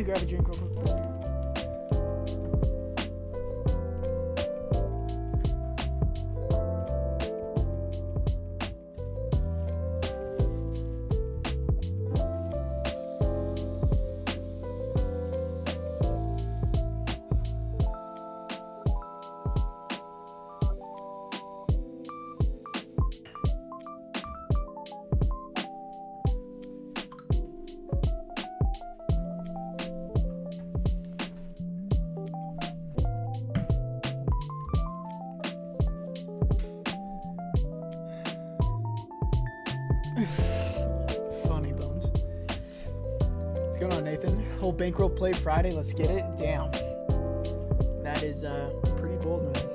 me grab a drink real quick. Funny bones. What's going on, Nathan? Whole bankroll play Friday. Let's get it. Damn. That is pretty bold, man.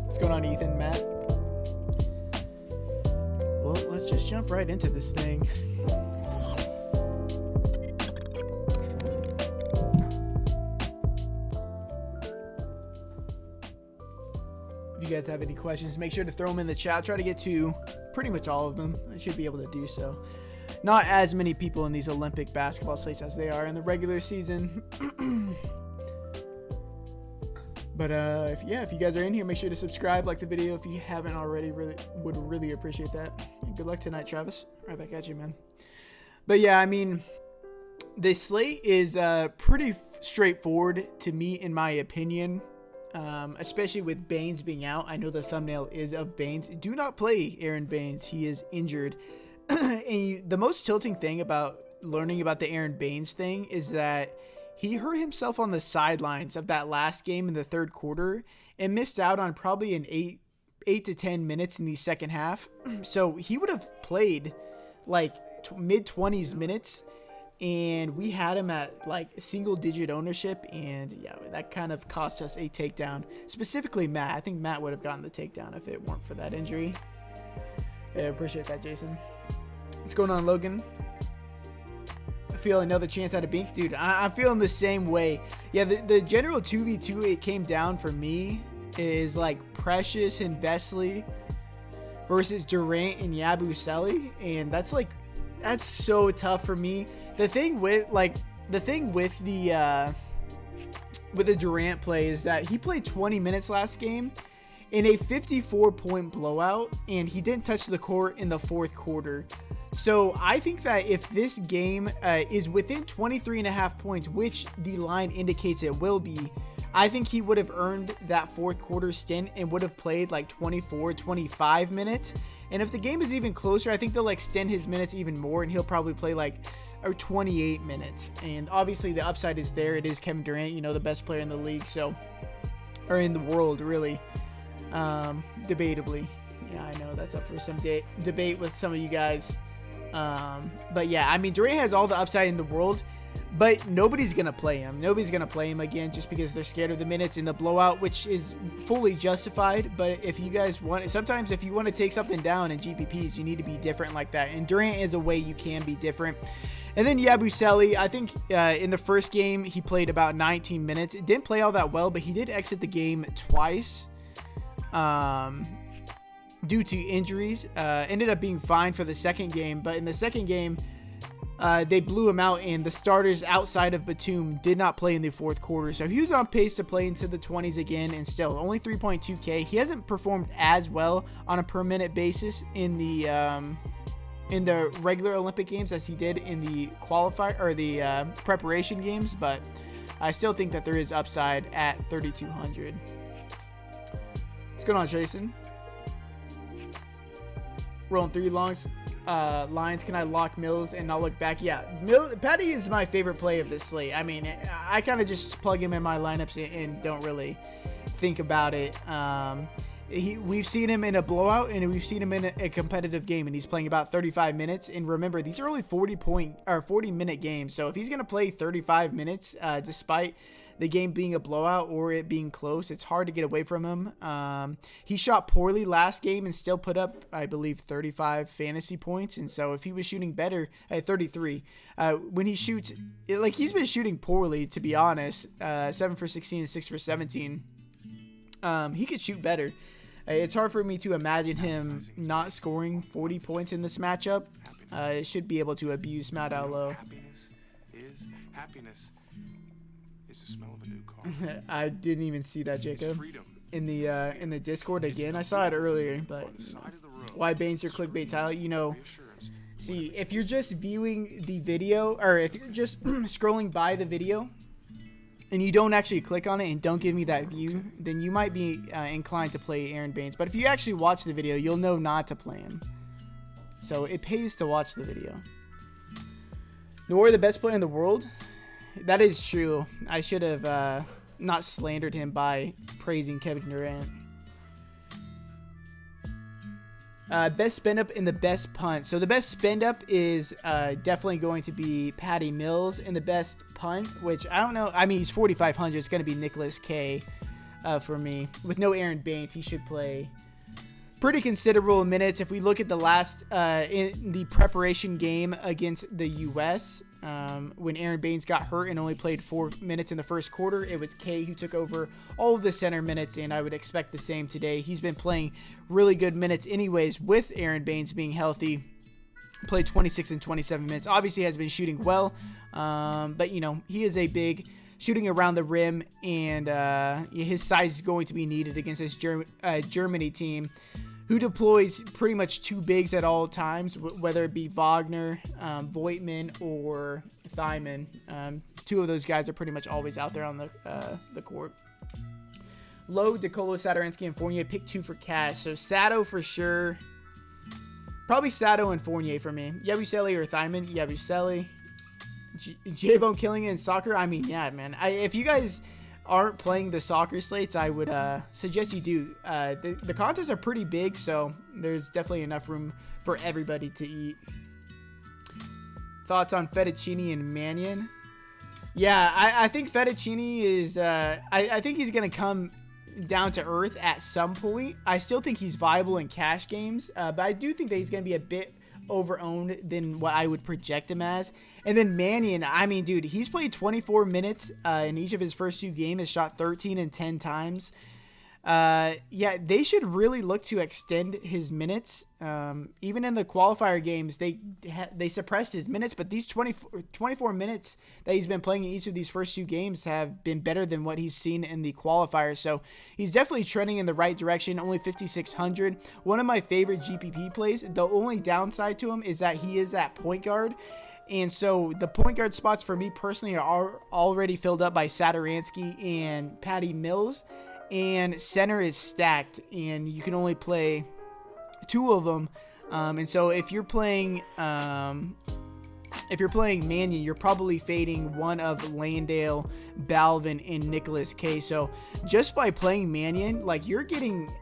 What's going on, Ethan, Matt? Well, let's just jump right into this thing. If you guys have any questions, make sure to throw them in the chat. Try to get to pretty much all of them. I should be able to do so. Not as many people in these Olympic basketball slates as they are in the regular season. But if you guys are in here, make sure to subscribe, like the video if you haven't already. Would really appreciate that. And good luck tonight, Travis. Right back at you, man. But yeah, I mean, this slate is pretty straightforward to me, in my opinion. Especially with Baines being out. I know the thumbnail is of Baines. Do not play Aaron Baines. He is injured. And the most tilting thing about learning about the Aaron Baines thing is that he hurt himself on the sidelines of that last game in the third quarter and missed out on probably an 8 to 10 minutes in the second half. So he would have played like mid-20s minutes, and we had him at like single-digit ownership, and yeah, that kind of cost us a takedown. Specifically Matt. I think Matt would have gotten the takedown if it weren't for that injury. Yeah, appreciate that, Jason. What's going on, Logan? I feel another chance at a bink. Dude, I'm feeling the same way. Yeah, the general 2v2 it came down for me is like Precious and Vesely versus Durant and Yabusele, and that's so tough for me. The thing with the Durant play is that he played 20 minutes last game in a 54-point blowout, and he didn't touch the court in the fourth quarter. So I think that if this game is within 23.5 points, which the line indicates it will be, I think he would have earned that fourth quarter stint and would have played like 24, 25 minutes. And if the game is even closer, I think they'll extend his minutes even more, and he'll probably play like 28 minutes. And obviously the upside is there. It is Kevin Durant, you know, the best player in the league, or in the world, really. Debatably. Yeah, I know that's up for some debate with some of you guys. But yeah, I mean, Durant has all the upside in the world, but nobody's going to play him. Nobody's going to play him again just because they're scared of the minutes in the blowout, which is fully justified. But if you guys sometimes if you want to take something down in GPPs, you need to be different like that. And Durant is a way you can be different. And then Yabusele, I think in the first game, he played about 19 minutes. It didn't play all that well, but he did exit the game twice. Due to injuries, ended up being fine for the second game, but in the second game, they blew him out, and the starters outside of Batum did not play in the fourth quarter, so he was on pace to play into the 20s again, and still only 3.2K. He hasn't performed as well on a per minute basis in the regular Olympic games as he did in the qualifier or the preparation games, but I still think that there is upside at 3,200. What's going on, Jason? Rolling 3 longs lines. Can I lock Mills and not look back? Yeah, Patty is my favorite play of this slate. I mean, I kind of just plug him in my lineups and don't really think about it. We've seen him in a blowout, and we've seen him in a competitive game, and he's playing about 35 minutes. And remember, these are only 40-minute games. So if he's going to play 35 minutes, despite the game being a blowout or it being close, it's hard to get away from him. He shot poorly last game and still put up, I believe, 35 fantasy points. And so if he was shooting better at 33, when he shoots, he's been shooting poorly, to be honest, 7 for 16 and 6 for 17. He could shoot better. It's hard for me to imagine him not scoring 40 points in this matchup. Should be able to abuse Matt Allo. Happiness is the smell of a new car. I didn't even see that, Jacob. In the Discord again. I saw it earlier, but why Bane's your clickbait title? You know, see, if you're just viewing the video, or if you're just scrolling by the video and you don't actually click on it and don't give me that view, then you might be inclined to play Aaron Baines. But if you actually watch the video, you'll know not to play him. So it pays to watch the video. Nor the best player in the world. That is true. I should have not slandered him by praising Kevin Durant. Best spend up and the best punt. So the best spend up is definitely going to be Patty Mills, and the best punt, which I don't know. I mean, he's 4,500. It's going to be Nicholas K for me. With no Aaron Baines, he should play pretty considerable minutes. If we look at the last in the preparation game against the U.S., when Aaron Baines got hurt and only played 4 minutes in the first quarter, it was K who took over all of the center minutes, and I would expect the same today. He's been playing really good minutes anyways with Aaron Baines being healthy. Played 26 and 27 minutes. Obviously has been shooting well, but you know, he is a big shooting around the rim, and his size is going to be needed against this Germany team, who deploys pretty much two bigs at all times, whether it be Wagner, Voigtman, or Thyman. Two of those guys are pretty much always out there on the court. Low, DeColo, Satoransky, and Fournier. Pick two for cash. So Sato for sure. Probably Sato and Fournier for me. Yabusele or Thyman. Yabusele. J-Bone killing it in soccer. I mean, yeah, man. If you guys aren't playing the soccer slates, I would suggest you do. The contests are pretty big, so there's definitely enough room for everybody to eat. Thoughts on Fettuccine and Mannion? Yeah, I think Fettuccine is I think he's gonna come down to earth at some point. I still think he's viable in cash games, but I do think that he's gonna be a bit over-owned than what I would project him as. And then Mannion, I mean, dude, he's played 24 minutes in each of his first two games, has shot 13 and 10 times. Yeah, they should really look to extend his minutes. Even in the qualifier games, they suppressed his minutes, but these 24 minutes that he's been playing in each of these first two games have been better than what he's seen in the qualifier. So he's definitely trending in the right direction. Only 5,600. One of my favorite GPP plays. The only downside to him is that he is at point guard. And so the point guard spots for me personally are already filled up by Satoransky and Patty Mills. And center is stacked, and you can only play two of them. And so if you're playing Mannion, you're probably fading one of Landale, Balvin, and Nicholas K. So just by playing Mannion, like, you're getting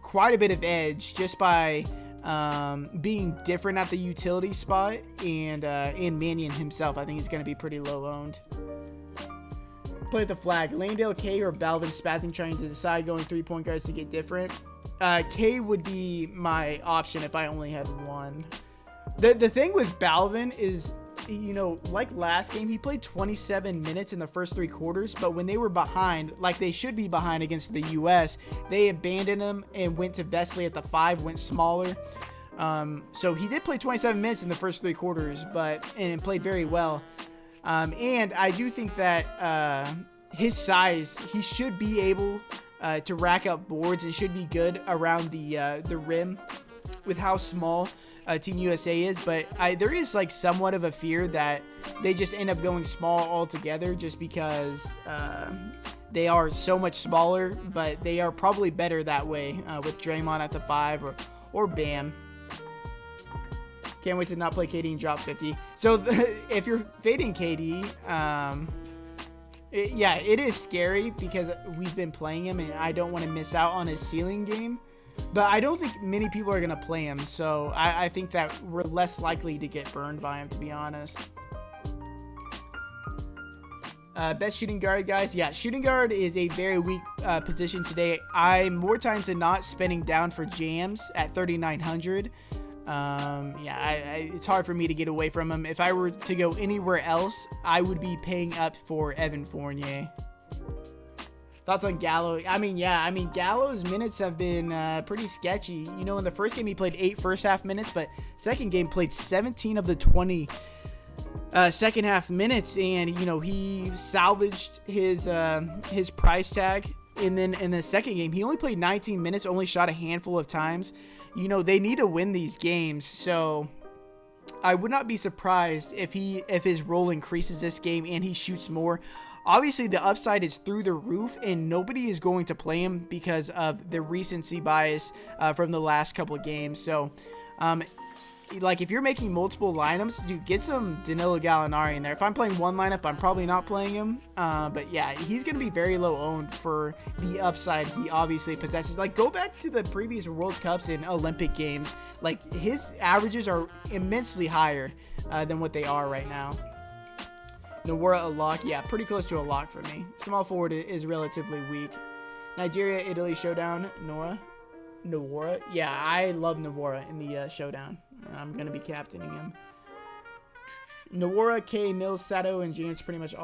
quite a bit of edge just by being different at the utility spot. And Mannion himself, I think, is going to be pretty low owned. Play the flag. Landale, K, or Balvin spazzing, trying to decide, going 3-point guards to get different. K would be my option if I only had one. The thing with Balvin is, you know, like last game, he played 27 minutes in the first three quarters, but when they were behind, like they should be behind against the U.S., they abandoned him and went to Vesely at the 5, went smaller. So he did play 27 minutes in the first three quarters, and played very well. And I do think that his size, he should be able to rack up boards and should be good around the rim with how small Team USA is. But there is like somewhat of a fear that they just end up going small altogether just because they are so much smaller, but they are probably better that way with Draymond at the 5 or Bam. Can't wait to not play KD and drop 50. So if you're fading KD, it is scary because we've been playing him and I don't want to miss out on his ceiling game. But I don't think many people are going to play him. So I think that we're less likely to get burned by him, to be honest. Best shooting guard, guys. Yeah, shooting guard is a very weak position today. I'm more times than not spending down for Jams at 3,900. It's hard for me to get away from him. If I were to go anywhere else, I would be paying up for Evan Fournier. Thoughts on Gallo? Gallo's minutes have been pretty sketchy. You know, in the first game he played 8 first half minutes, but second game played 17 of the 20 second half minutes, and he salvaged his price tag. And then in the second game, he only played 19 minutes, only shot a handful of times. They need to win these games, so I would not be surprised if his role increases this game and he shoots more. Obviously, the upside is through the roof, and nobody is going to play him because of the recency bias from the last couple of games. So, if you're making multiple lineups, dude, get some Danilo Gallinari in there. If I'm playing one lineup, I'm probably not playing him. But yeah, he's going to be very low owned for the upside he obviously possesses. Go back to the previous World Cups and Olympic Games. His averages are immensely higher than what they are right now. Nowara a lock. Yeah, pretty close to a lock for me. Small forward is relatively weak. Nigeria, Italy showdown. Nowara. Yeah, I love Nowara in the showdown. I'm going to be captaining him. Nowara, K, Mills, Sato, and James pretty much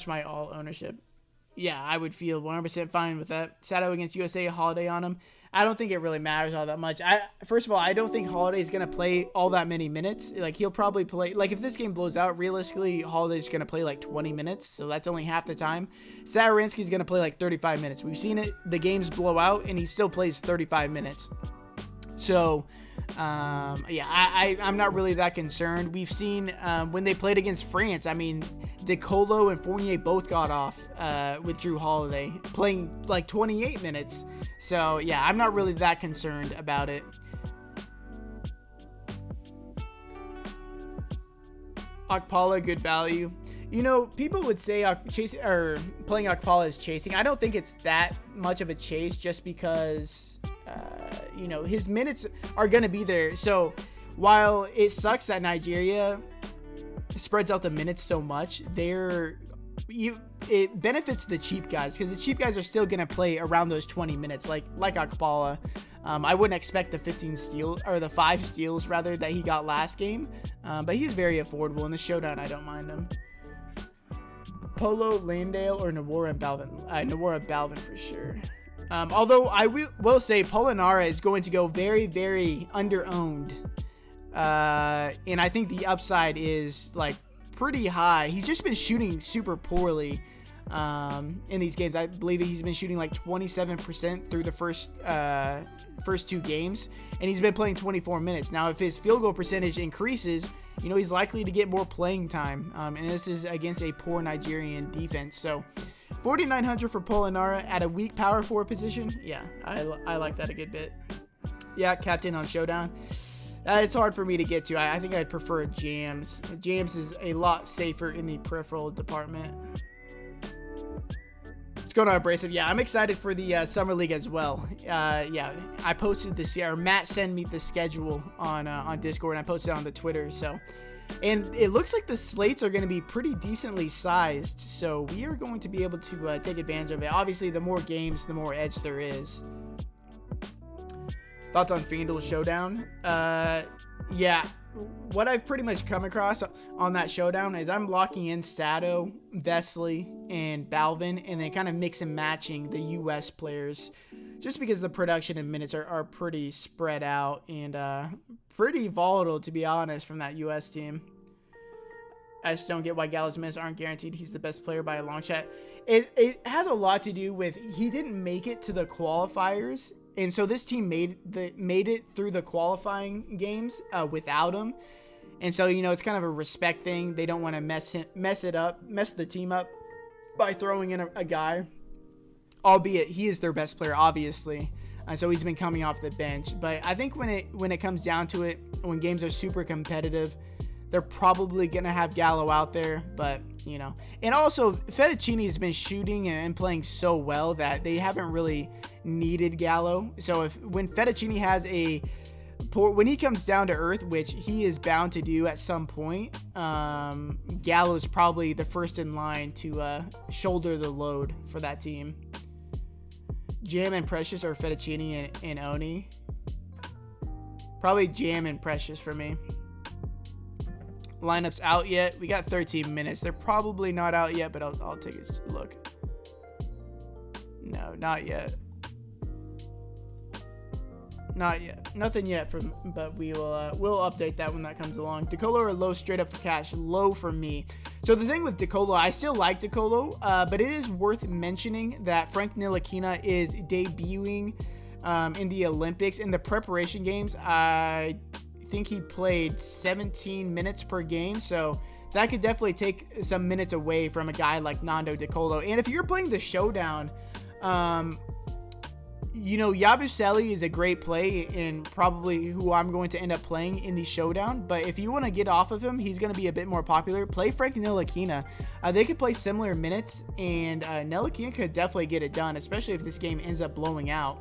my all ownership. Yeah, I would feel 100% fine with that. Sato against USA, Holiday on him. I don't think it really matters all that much. First of all, I don't think Holiday is going to play all that many minutes. He'll probably play, if this game blows out, realistically, Holiday's going to play 20 minutes, so that's only half the time. Satoransky's going to play 35 minutes. We've seen it, the games blow out, and he still plays 35 minutes. So, I'm not really that concerned. We've seen when they played against France, De Colo and Fournier both got off with Drew Holiday playing 28 minutes. So, yeah, I'm not really that concerned about it. Okpala, good value. People would say playing Okpala is chasing. I don't think it's that much of a chase just because, his minutes are going to be there. So, while it sucks that Nigeria spreads out the minutes so much, it benefits the cheap guys because the cheap guys are still going to play around those 20 minutes, like Okpala. I wouldn't expect the 15 steals or the 5 steals rather that he got last game, but he's very affordable in the showdown. I don't mind him. Polo, Landale, or Nowara and Balvin. Nowara Balvin for sure. Although I will say Polonara is going to go very, very under-owned. And I think the upside is pretty high. He's just been shooting super poorly in these games. I believe he's been shooting 27% through the first 2 games, and he's been playing 24 minutes. Now, if his field goal percentage increases, he's likely to get more playing time. And this is against a poor Nigerian defense. So 4,900 for Polonara at a weak power forward position. Yeah, I like that a good bit. Yeah, captain on showdown. It's hard for me to get to. I think I'd prefer Jams. Jams is a lot safer in the peripheral department. What's going on, Abrasive? Yeah, I'm excited for the Summer League as well. Yeah, I posted this, or Matt sent me the schedule on Discord, and I posted it on the Twitter. So, and it looks like the slates are going to be pretty decently sized. So we are going to be able to take advantage of it. Obviously, the more games, the more edge there is. Thoughts on FanDuel Showdown? Yeah, what I've pretty much come across on that showdown is I'm locking in Sato, Vesely, and Balvin, and then kind of mix and matching the U.S. players, just because the production and minutes are pretty spread out and pretty volatile, to be honest, from that U.S. team. I just don't get why Gallo's minutes aren't guaranteed. He's the best player by a long shot. It has a lot to do with he didn't make it to the qualifiers. And so this team made it through the qualifying games without him. And so, it's kind of a respect thing. They don't want to mess the team up by throwing in a guy. Albeit he is their best player, obviously. So he's been coming off the bench. But I think when it comes down to it, when games are super competitive, they're probably going to have Gallo out there. But, And also, Fettuccine has been shooting and playing so well that they haven't really needed Gallo. So when Fettuccine has when he comes down to earth, which he is bound to do at some point, Gallo is probably the first in line to shoulder the load for that team. Jam and Precious or Fettuccine and Oni? Probably Jam and Precious for me. Lineups out yet? We got 13 minutes. They're probably not out yet, but I'll take a look. No, not yet. not yet. Nothing yet but we'll update that when that comes along. DeColo or low straight up for cash? Low for me. So the thing with DeColo, I still like DeColo, but it is worth mentioning that Frank Ntilikina is debuting in the Olympics. In the preparation games, I think he played 17 minutes per game, so that could definitely take some minutes away from a guy like Nando DeColo. And if you're playing the showdown, Yabusele is a great play and probably who I'm going to end up playing in the showdown. But if you want to get off of him, he's going to be a bit more popular. Play Frank Ntilikina. They could play similar minutes, and Ntilikina could definitely get it done, especially if this game ends up blowing out.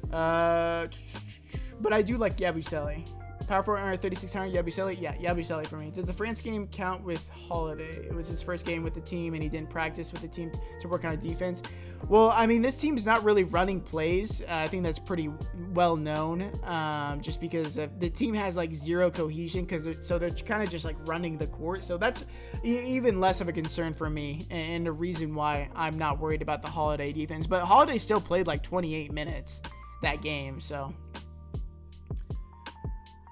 But I do like Yabusele. Power forward under 3,600, Yabusele. Yeah, Yabusele for me. Does the France game count with Holiday? It was his first game with the team, and he didn't practice with the team to work on a defense. Well, I mean, this team's not really running plays. I think that's pretty well known, just because the team has like zero cohesion, so they're kind of just like running the court. So that's even less of a concern for me, and the reason why I'm not worried about the Holiday defense. But Holiday still played like 28 minutes that game, so.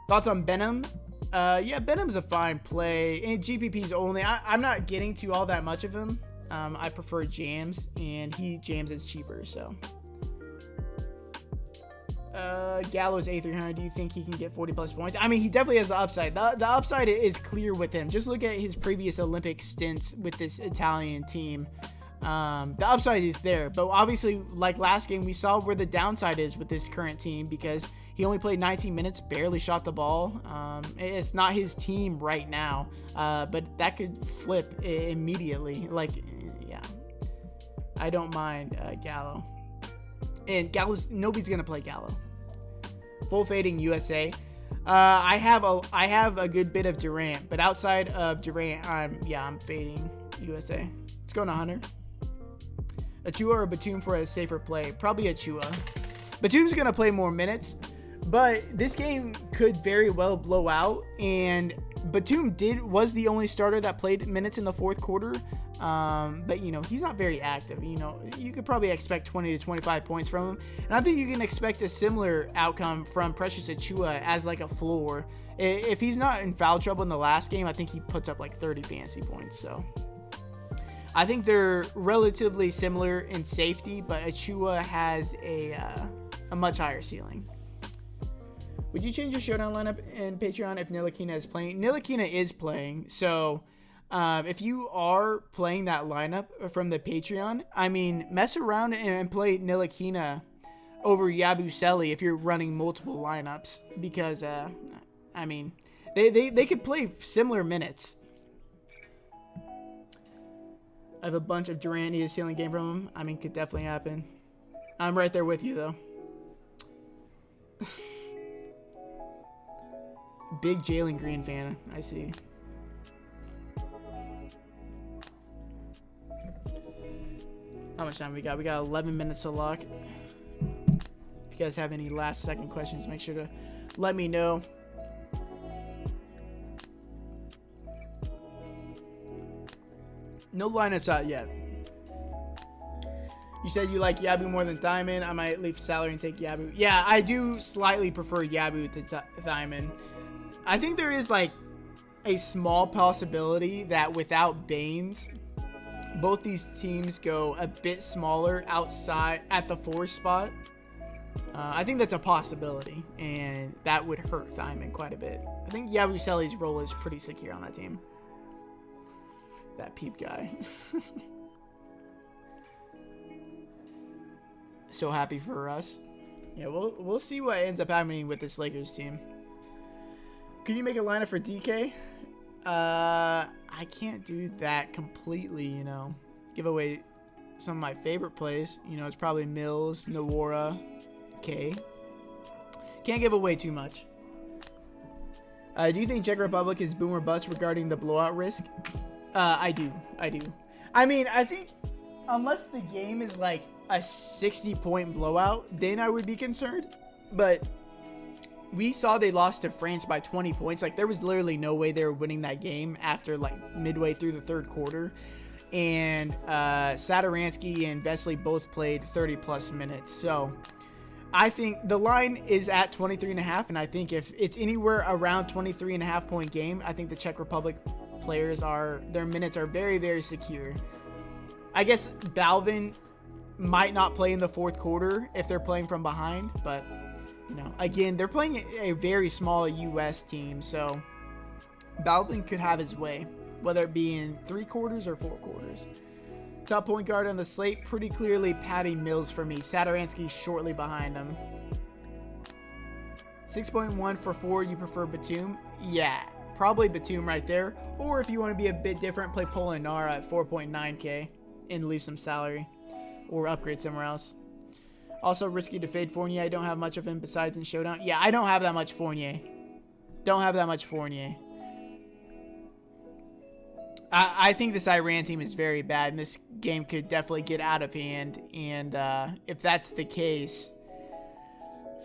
Thoughts on Benham? Yeah, Benham's a fine play. And GPP's only. I'm not getting to all that much of him. I prefer Jams, and Jams is cheaper, so. Gallo's A300. Do you think he can get 40-plus points? I mean, he definitely has the upside. The upside is clear with him. Just look at his previous Olympic stints with this Italian team. The upside is there, but obviously, like last game, we saw where the downside is with this current team because he only played 19 minutes, barely shot the ball. It's not his team right now, but that could flip immediately. Like, yeah, I don't mind Gallo. And nobody's gonna play Gallo. Full fading USA. I have a good bit of Durant, but outside of Durant, I'm fading USA. Let's go to Hunter. Achua or Batum for a safer play? Probably Achua. Batum's gonna play more minutes. But this game could very well blow out, and Batum was the only starter that played minutes in the fourth quarter. But he's not very active. You could probably expect 20 to 25 points from him, and I think you can expect a similar outcome from Precious Achua as like a floor. If he's not in foul trouble in the last game, I think he puts up like 30 fantasy points. So I think they're relatively similar in safety, but Achua has a much higher ceiling. Would you change your showdown lineup in Patreon if Ntilikina is playing? Ntilikina is playing, so if you are playing that lineup from the Patreon, I mean, mess around and play Ntilikina over Yabusele if you're running multiple lineups, because I mean, they could play similar minutes. I have a bunch of Durant need a ceiling game from him. I mean, could definitely happen. I'm right there with you though. Big Jalen Green fan, I see. How much time we got? We got 11 minutes to lock. If you guys have any last second questions, make sure to let me know. No lineups out yet. You said you like Yabu more than Thyman. I might leave salary and take Yabu. Yeah, I do slightly prefer Yabu to Thyman. I think there is like a small possibility that without Baines, both these teams go a bit smaller outside at the 4 spot. I think that's a possibility, and that would hurt Thyman quite a bit. I think Yabusele's role is pretty secure on that team. That peep guy. So happy for us. Yeah, we'll see what ends up happening with this Lakers team. Can you make a lineup for DK? I can't do that completely, Give away some of my favorite plays. It's probably Mills, Nawara, K. Can't give away too much. Do you think Czech Republic is boom or bust regarding the blowout risk? I do. I mean, I think unless the game is like a 60-point blowout, then I would be concerned. But we saw they lost to France by 20 points. Like, there was literally no way they were winning that game after like midway through the third quarter. and Sadaransky and Vesely both played 30-plus minutes. So I think the line is at 23.5, and I think if it's anywhere around 23.5 point game, I think the Czech Republic players their minutes are very, very secure. I guess Balvin might not play in the fourth quarter if they're playing from behind, but again, they're playing a very small U.S. team, so Balvin could have his way, whether it be in 3 quarters or 4 quarters. Top point guard on the slate, pretty clearly Patty Mills for me. Sadaransky shortly behind him. 6.1 for 4, you prefer Batum? Yeah, probably Batum right there. Or if you want to be a bit different, play Polinar at 4.9K and leave some salary or upgrade somewhere else. Also risky to fade Fournier. I don't have much of him besides in Showdown. Yeah, I don't have that much Fournier. I think this Iran team is very bad, and this game could definitely get out of hand. And if that's the case,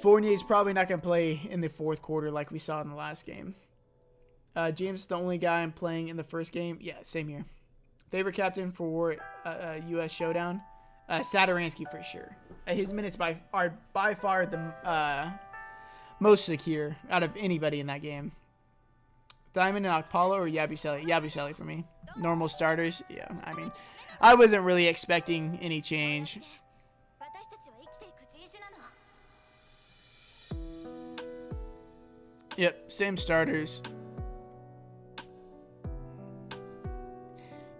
Fournier is probably not going to play in the fourth quarter like we saw in the last game. James is the only guy I'm playing in the first game. Yeah, same here. Favorite captain for U.S. Showdown? Sadaransky for sure. His minutes are by far the most secure out of anybody in that game. Diamond and Akpala or Yabusele? Yabusele for me. Normal starters? Yeah, I mean, I wasn't really expecting any change. Yep, same starters.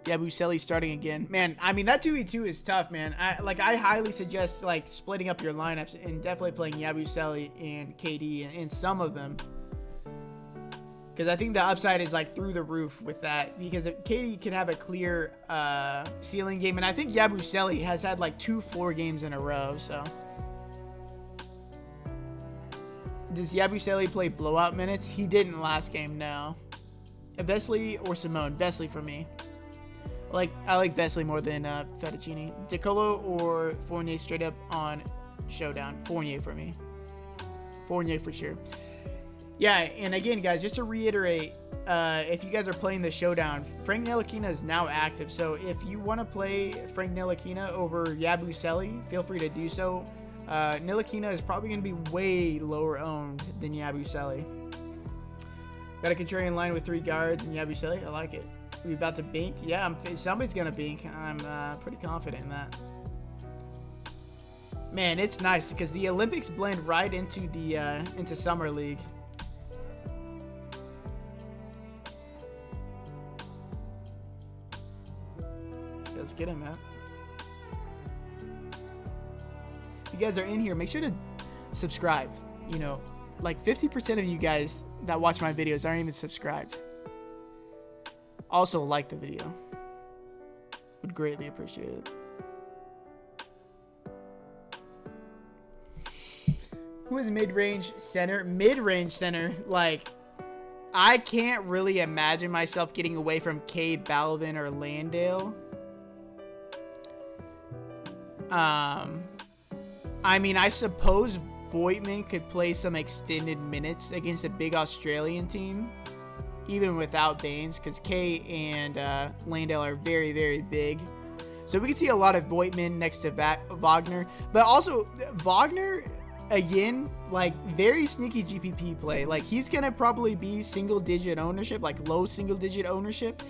Yabusele starting again. Man, I mean, that 2v2 is tough, man. I highly suggest, splitting up your lineups and definitely playing Yabusele and KD in some of them. Because I think the upside is through the roof with that. Because KD can have a clear ceiling game. And I think Yabusele has had 2 floor games in a row. So does Yabusele play blowout minutes? He didn't last game, no. Vesely or Simone? Vesely for me. I like Vesely more than Fettuccine. DeColo or Fournier straight up on Showdown? Fournier for me. Fournier for sure. Yeah, and again, guys, just to reiterate, if you guys are playing the Showdown, Frank Ntilikina is now active. So if you want to play Frank Ntilikina over Yabusele, feel free to do so. Ntilikina is probably going to be way lower owned than Yabusele. Got a contrarian line with 3 guards and Yabusele. I like it. We about to bink? Yeah, somebody's going to bink. I'm pretty confident in that. Man, it's nice because the Olympics blend right into the into Summer League. Let's get him, man. If you guys are in here, make sure to subscribe. 50% of you guys that watch my videos aren't even subscribed. Also, like the video. Would greatly appreciate it. Who is mid-range center? Mid-range center, I can't really imagine myself getting away from Cade, Balvin, or Landale. I mean, I suppose Voigtman could play some extended minutes against a big Australian team, even without Baines, because Kay and Landale are very, very big. So we can see a lot of Voigtman next to Wagner. But also, Wagner, again, very sneaky GPP play. He's going to probably be single-digit ownership, low single-digit ownership.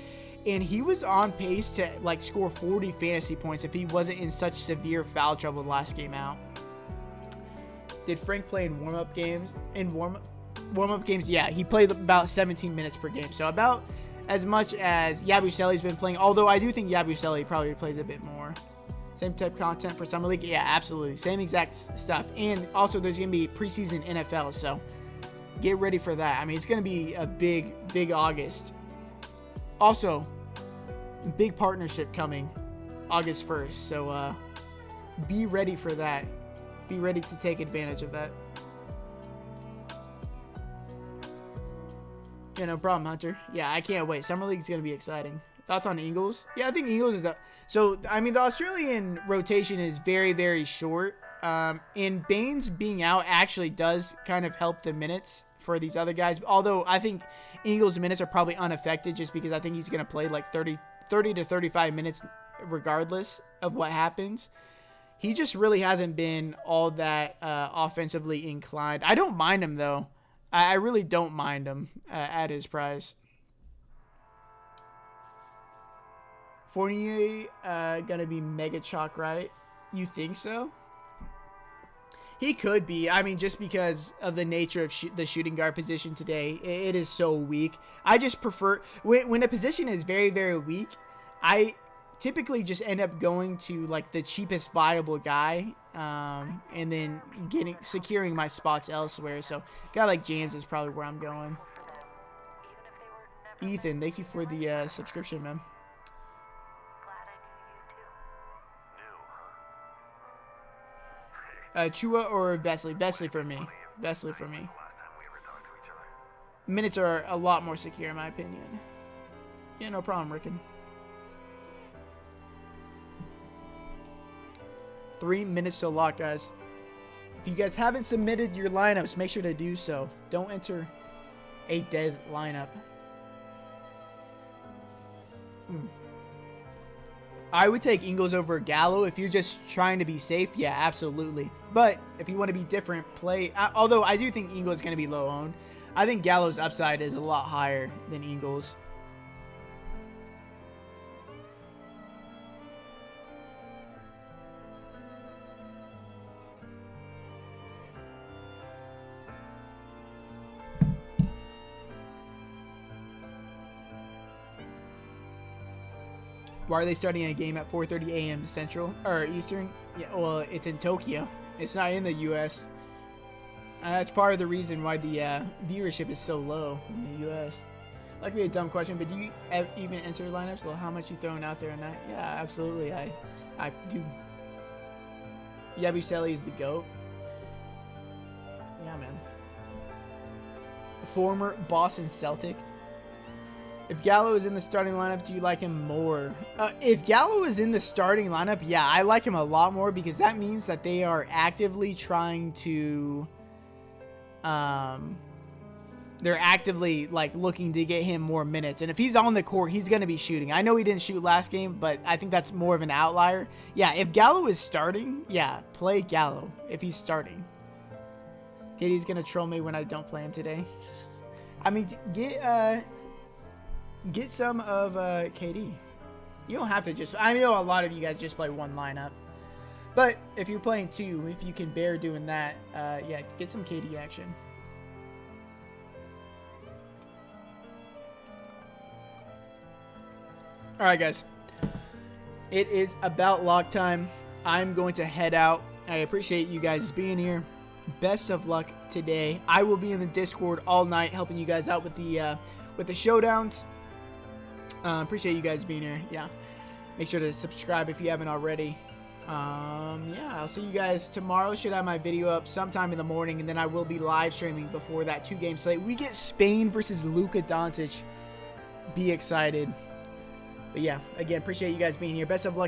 And he was on pace to score 40 fantasy points if he wasn't in such severe foul trouble last game out. Did Frank play in warm-up games? Warm-up games, yeah. He played about 17 minutes per game. So about as much as Yabusele's been playing. Although I do think Yabusele probably plays a bit more. Same type content for Summer League? Yeah, absolutely. Same exact stuff. And also there's going to be preseason NFL. So get ready for that. I mean, it's going to be a big, big August. Also, big partnership coming August 1st. So be ready for that. Be ready to take advantage of that. Yeah, no problem, Hunter. Yeah, I can't wait. Summer League is going to be exciting. Thoughts on Ingles? Yeah, I think Ingles is the... So, I mean, the Australian rotation is very, very short. And Baines being out actually does kind of help the minutes for these other guys. Although, I think Ingles' minutes are probably unaffected just because I think he's going to play 30 30 to 35 minutes regardless of what happens. He just really hasn't been all that offensively inclined. I don't mind him, though. I really don't mind him at his price. Fournier gonna be mega chalk, right? You think so? He could be. I mean, just because of the nature of the shooting guard position today, it is so weak. I just prefer when a position is very, very weak. I typically just end up going to like the cheapest viable guy, and then securing my spots elsewhere. So, a guy like James is probably where I'm going. Ethan, thank you for the subscription, man. Chua or Vesely? Vesely for me. Vesely for me. Minutes are a lot more secure in my opinion. Yeah, no problem, Rickon. 3 minutes to lock, guys. If you guys haven't submitted your lineups, make sure to do so. Don't enter a dead lineup. I would take Ingles over Gallo if you're just trying to be safe. Yeah, absolutely. But if you want to be different, although I do think Ingles is going to be low owned. I think Gallo's upside is a lot higher than Ingles. Why are they starting a game at 4:30 a.m. Central or Eastern? Yeah, well, it's in Tokyo. It's not in the U.S. That's part of the reason why the viewership is so low in the U.S. Likely a dumb question, but do you even enter lineups? Well, how much you throwing out there a night? Yeah, absolutely. I do. Yabusele is the GOAT. Yeah, man. Former Boston Celtic. If Gallo is in the starting lineup, do you like him more? If Gallo is in the starting lineup, yeah, I like him a lot more because that means that they are actively trying to, they're actively like looking to get him more minutes. And if he's on the court, he's going to be shooting. I know he didn't shoot last game, but I think that's more of an outlier. Yeah, if Gallo is starting, yeah, play Gallo if he's starting. Katie's going to troll me when I don't play him today. I mean, get some of KD. You don't have to just... I know a lot of you guys just play one lineup. But if you're playing two, if you can bear doing that, yeah, get some KD action. Alright, guys. It is about lock time. I'm going to head out. I appreciate you guys being here. Best of luck today. I will be in the Discord all night helping you guys out with the showdowns. Appreciate you guys being here. Yeah, make sure to subscribe if you haven't already. Yeah, I'll see you guys tomorrow. Should have my video up sometime in the morning, and then I will be live streaming before that 2-game slate. We get Spain versus Luka Doncic. Be excited. But yeah, again, appreciate you guys being here. Best of luck.